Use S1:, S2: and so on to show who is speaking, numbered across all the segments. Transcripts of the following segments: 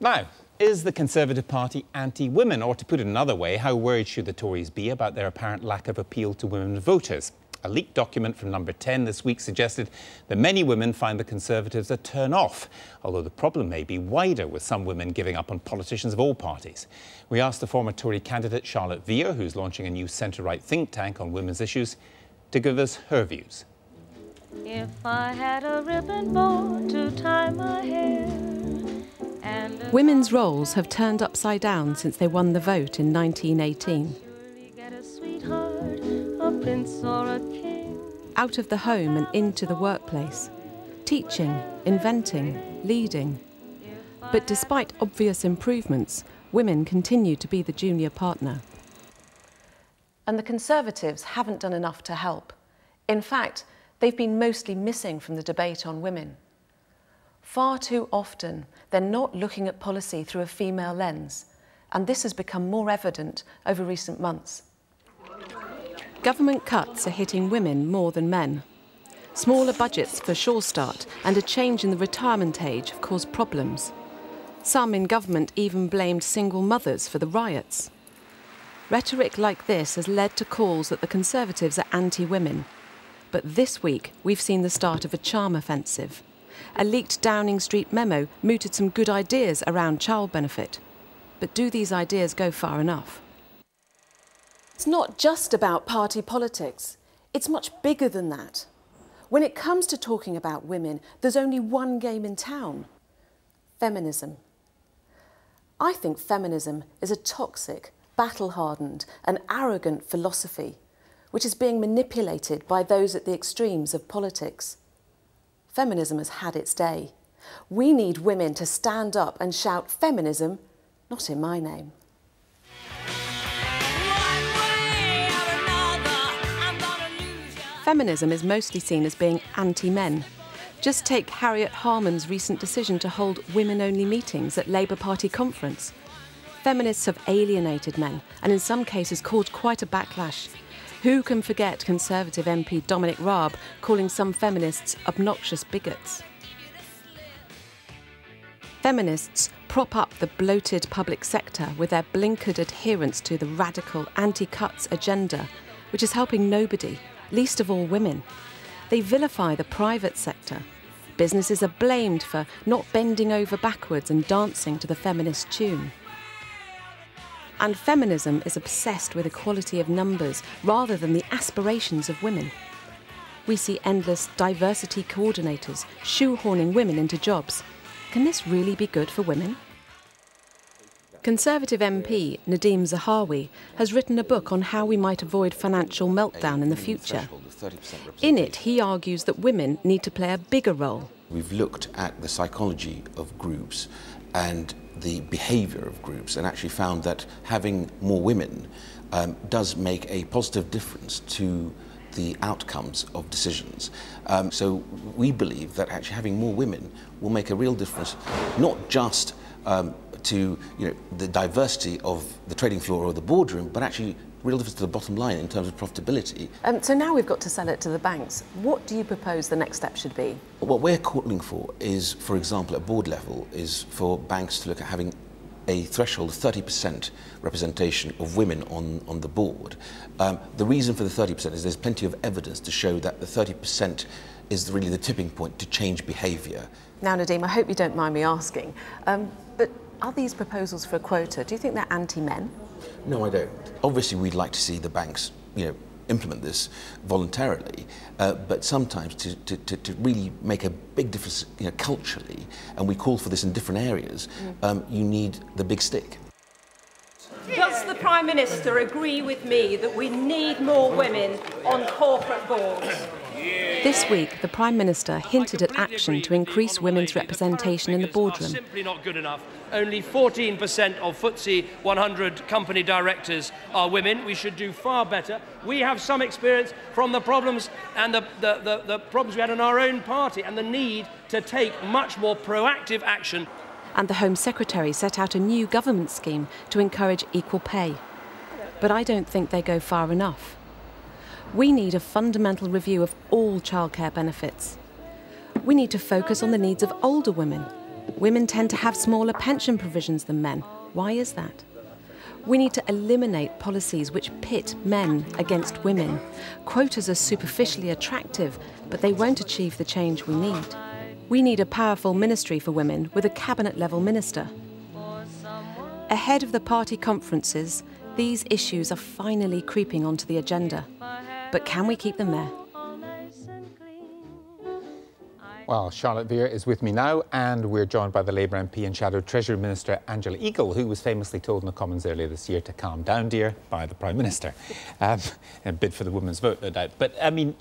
S1: Now, is the Conservative Party anti-women? Or to put it another way, how worried should the Tories be about their apparent lack of appeal to women voters? A leaked document from Number 10 this week suggested that many women find the Conservatives a turn-off, although the problem may be wider, with some women giving up on politicians of all parties. We asked the former Tory candidate Charlotte Vere, who's launching a new centre-right think tank on women's issues, to give us her views.
S2: If I had a ribbon bow to tie my hair and
S3: women's roles have turned upside down since they won the vote in 1918.
S2: get a sweetheart, a prince or a king.
S3: Out of the home and into the workplace, teaching, inventing, leading. But despite obvious improvements, women continue to be the junior partner. And the Conservatives haven't done enough to help. In fact, they've been mostly missing from the debate on women. Far too often, they're not looking at policy through a female lens, and this has become more evident over recent months. Government cuts are hitting women more than men. Smaller budgets for Sure Start and a change in the retirement age have caused problems. Some in government even blamed single mothers for the riots. Rhetoric like this has led to calls that the Conservatives are anti-women. But this week, we've seen the start of a charm offensive. A leaked Downing Street memo mooted some good ideas around child benefit. But do these ideas go far enough? It's not just about party politics. It's much bigger than that. When it comes to talking about women, there's only one game in town: feminism. I think feminism is a toxic, battle-hardened and arrogant philosophy which is being manipulated by those at the extremes of politics. Feminism has had its day. We need women to stand up and shout feminism, not in my name. Feminism is mostly seen as being anti-men. Just take Harriet Harman's recent decision to hold women-only meetings at Labour Party conference. Feminists have alienated men and in some cases caused quite a backlash. Who can forget Conservative MP Dominic Raab calling some feminists obnoxious bigots? Feminists prop up the bloated public sector with their blinkered adherence to the radical anti-cuts agenda, which is helping nobody, least of all women. They vilify the private sector. Businesses are blamed for not bending over backwards and dancing to the feminist tune. And feminism is obsessed with equality of numbers rather than the aspirations of women. We see endless diversity coordinators shoehorning women into jobs. Can this really be good for women? Conservative MP Nadeem Zahawi has written a book on how we might avoid financial meltdown in the future. In it, he argues that women need to play a bigger role.
S4: We've looked at the psychology of groups and the behaviour of groups and actually found that having more women does make a positive difference to the outcomes of decisions. So we believe that actually having more women will make a real difference, not just to the diversity of the trading floor or the boardroom, but actually real difference to the bottom line in terms of profitability.
S3: So now we've got to sell it to the banks. What do you propose the next step should be?
S4: What we're calling for is, for example, at board level, is for banks to look at having a threshold of 30% representation of women on the board. The reason for the 30% is there's plenty of evidence to show that the 30% is really the tipping point to change behaviour.
S3: Now, Nadeem, I hope you don't mind me asking, but are these proposals for a quota, do you think they're anti-men?
S4: No, I don't. Obviously, we'd like to see the banks, implement this voluntarily, but sometimes to really make a big difference, culturally, and we call for this in different areas, you need the big stick.
S5: Does the Prime Minister agree with me that we need more women on corporate boards?
S3: This week, the Prime Minister hinted at action to increase women's representation in the boardroom.
S6: Simply not good enough. Only 14% of FTSE 100 company directors are women. We should do far better. We have some experience from the problems and the problems we had in our own party and the need to take much more proactive action.
S3: And the Home Secretary set out a new government scheme to encourage equal pay. But I don't think they go far enough. We need a fundamental review of all childcare benefits. We need to focus on the needs of older women, Women tend to have smaller pension provisions than men. Why is that? We need to eliminate policies which pit men against women. Quotas are superficially attractive, but they won't achieve the change we need. We need a powerful ministry for women with a cabinet-level minister. Ahead of the party conferences, these issues are finally creeping onto the agenda. But can we keep them there?
S1: Well, Charlotte Vere is with me now, and we're joined by the Labour MP and Shadow Treasury Minister Angela Eagle, who was famously told in the Commons earlier this year to calm down, dear, by the Prime Minister. A bid for the women's vote, no doubt. But, I mean,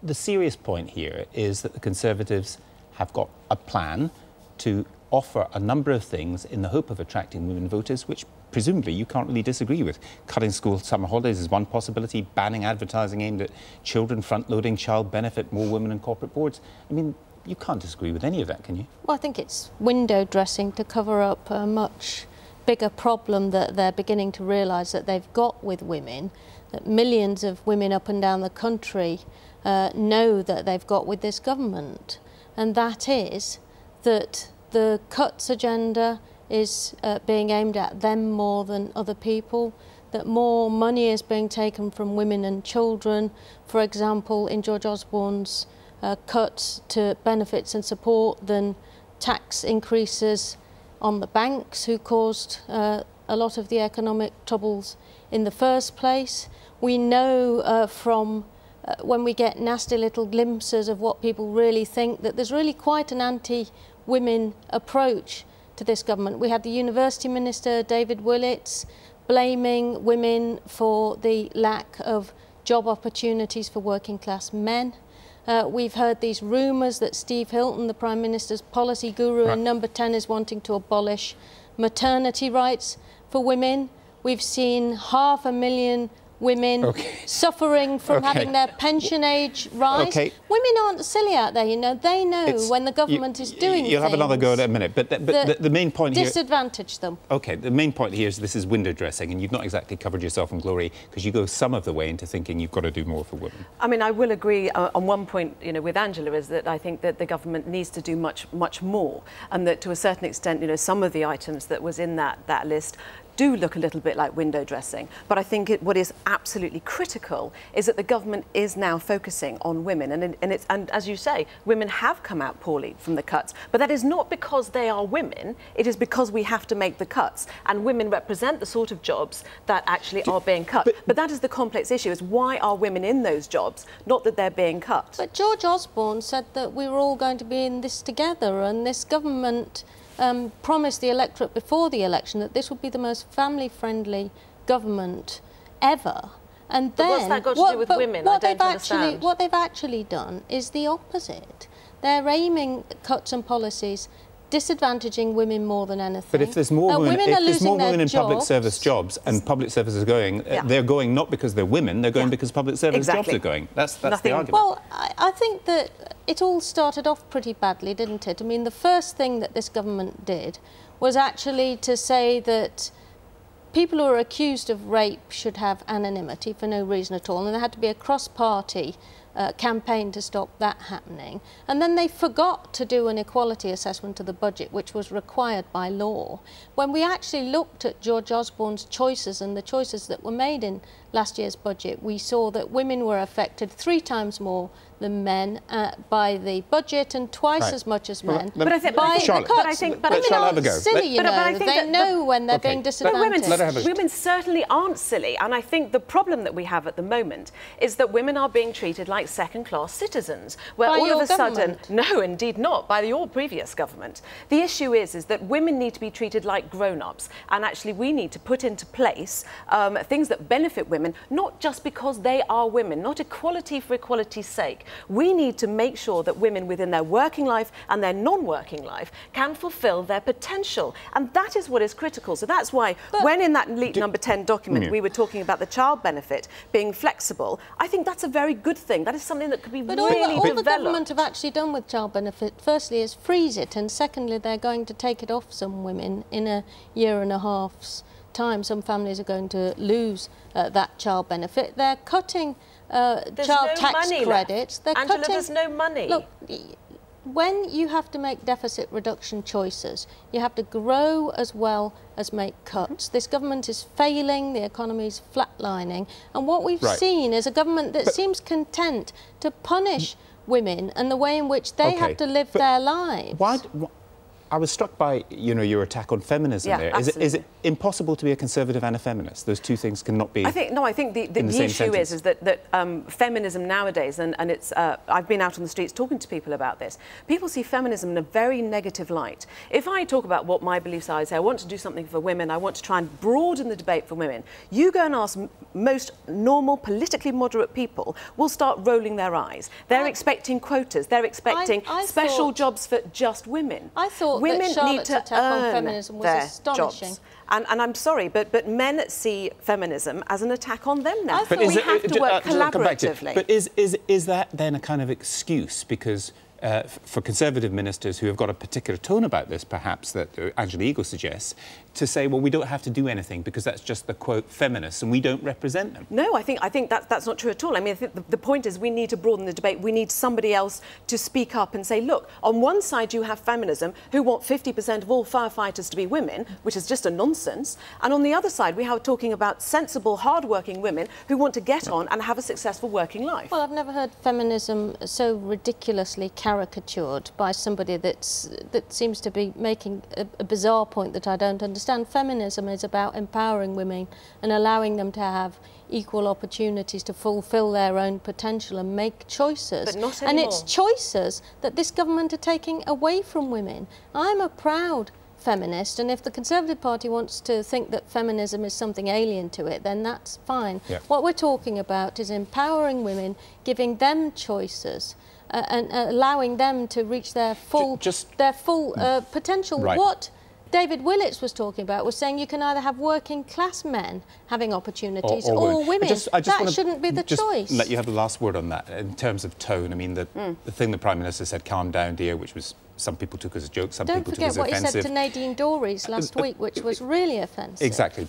S1: the serious point here is that the Conservatives have got a plan to offer a number of things in the hope of attracting women voters, which presumably you can't really disagree with. Cutting school summer holidays is one possibility, banning advertising aimed at children, front-loading child benefit, more women in corporate boards. I mean, you can't disagree with any of that, can you?
S7: Well, I think it's window dressing to cover up a much bigger problem that they're beginning to realise that they've got with women, that millions of women up and down the country know that they've got with this government. And that is that the cuts agenda is being aimed at them more than other people, that more money is being taken from women and children. For example, in George Osborne's cuts to benefits and support than tax increases on the banks who caused a lot of the economic troubles in the first place. We know from when we get nasty little glimpses of what people really think that there's really quite an anti-women approach to this government. We had the University Minister, David Willetts, blaming women for the lack of job opportunities for working class men. We've heard these rumours that Steve Hilton, the Prime Minister's policy guru and number 10, is wanting to abolish maternity rights for women. We've seen 500,000 women suffering from having their pension age rise. Women aren't silly out there, you know. They know when the government is doing
S1: You'll have another go at it in a minute, but the main point here...
S7: Disadvantage them. OK,
S1: the main point here is this is window dressing, and you've not exactly covered yourself in glory, because you go some of the way into thinking you've got to do more for women.
S3: I mean, I will agree on one point, you know, with Angela, is that I think that the government needs to do much more, and that to a certain extent, you know, some of the items that was in that list do look a little bit like window dressing. But I think what is absolutely critical is that the government is now focusing on women. And as you say, women have come out poorly from the cuts. But that is not because they are women. It is because we have to make the cuts. And women represent the sort of jobs that actually are being cut. But that is the complex issue, is why are women in those jobs, not that they're being cut.
S7: But George Osborne said that we were all going to be in this together, and this government promised the electorate before the election that this would be the most family-friendly government ever. And then,
S3: what's that got to do with women? I don't understand.
S7: What they've actually done is the opposite. They're aiming cuts and policies disadvantaging women more than anything.
S1: But if there's more women, in public service jobs, and public service is going, they're going not because they're women, they're going because public service jobs are going. That's the argument.
S7: Well, I think that it all started off pretty badly, didn't it? I mean, the first thing that this government did was actually to say that people who are accused of rape should have anonymity for no reason at all, and there had to be a cross-party campaign to stop that happening. And then they forgot to do an equality assessment of the budget, which was required by law. When we actually looked at George Osborne's choices and the choices that were made in last year's budget, we saw that women were affected 3 times more than men by the budget, and twice as much as men.
S3: But I think,
S7: women aren't silly, you know. They know when they're being disadvantaged.
S3: But women certainly aren't silly, and I think the problem that we have at the moment is that women are being treated like second-class citizens, where all of a sudden, no, indeed not, by your previous government. The issue is that women need to be treated like grown-ups, and actually we need to put into place things that benefit women, not just because they are women, not equality for equality's sake. We need to make sure that women within their working life and their non-working life can fulfil their potential. And that is what is critical. So that's why when in that leak number 10 document we were talking about the child benefit being flexible, I think that's a very good thing. That is something that could be really developed.
S7: All the government have actually done with child benefit, firstly, is freeze it, and secondly, they're going to take it off some women in a year and a half's time. Some families are going to lose that child benefit. They're cutting child tax credits.
S3: Angela, there's no money.
S7: Look, when you have to make deficit reduction choices, you have to grow as well as make cuts. This government is failing, the economy is flatlining, and what we've seen is a government that seems content to punish women and the way in which they have to live their lives.
S1: I was struck by, you know, your attack on feminism there. Is it impossible to be a conservative and a feminist? Those two things cannot be.
S8: I think the issue is that feminism nowadays, and it's I've been out on the streets talking to people about this. People see feminism in a very negative light. If I talk about what my beliefs are, I say I want to do something for women, I want to try and broaden the debate for women. You go and ask most normal, politically moderate people, will start rolling their eyes. They're expecting quotas. They're expecting special jobs for just women.
S7: I thought
S8: women need to earn
S7: feminism was
S8: their
S7: astonishing.
S8: jobs. And I'm sorry, but men see feminism as an attack on them now.
S1: But
S8: we have to work collaboratively.
S1: But is that then a kind of excuse? Because for Conservative ministers who have got a particular tone about this, perhaps, that Angela Eagle suggests, to say, well, we don't have to do anything because that's just the, quote, feminists and we don't represent them.
S8: No, I think that's not true at all. I mean, I think the point is we need to broaden the debate. We need somebody else to speak up and say, look, on one side you have feminism who want 50% of all firefighters to be women, which is just a nonsense. And on the other side, we are talking about sensible, hard-working women who want to get on and have a successful working life.
S7: Well, I've never heard feminism so ridiculously caricatured by somebody that seems to be making a bizarre point that I don't understand. Feminism is about empowering women and allowing them to have equal opportunities to fulfil their own potential and make choices.
S8: But not
S7: anymore. And it's choices that this government are taking away from women. I'm a proud feminist, and if the Conservative Party wants to think that feminism is something alien to it, then that's fine. Yeah. What we're talking about is empowering women, giving them choices, and allowing them to reach their full potential.
S1: Right.
S7: What David Willits was talking about was saying you can either have working class men having opportunities or women. That shouldn't be the choice.
S1: Let you have the last word on that. In terms of tone, I mean, the thing the Prime Minister said, calm down, dear, which was some people took as a joke, some people took as offensive.
S7: Don't forget what he said to Nadine Dorries last week, which was really offensive.
S1: Exactly.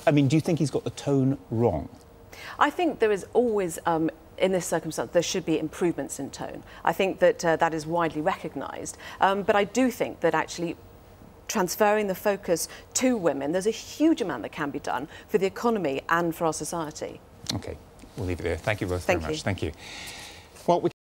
S1: I mean, do you think he's got the tone wrong?
S8: I think there is always, in this circumstance, there should be improvements in tone. I think that that is widely recognised. But I do think that actually transferring the focus to women, there's a huge amount that can be done for the economy and for our society.
S1: OK, we'll leave it there. Thank you both very much. Thank you. Well,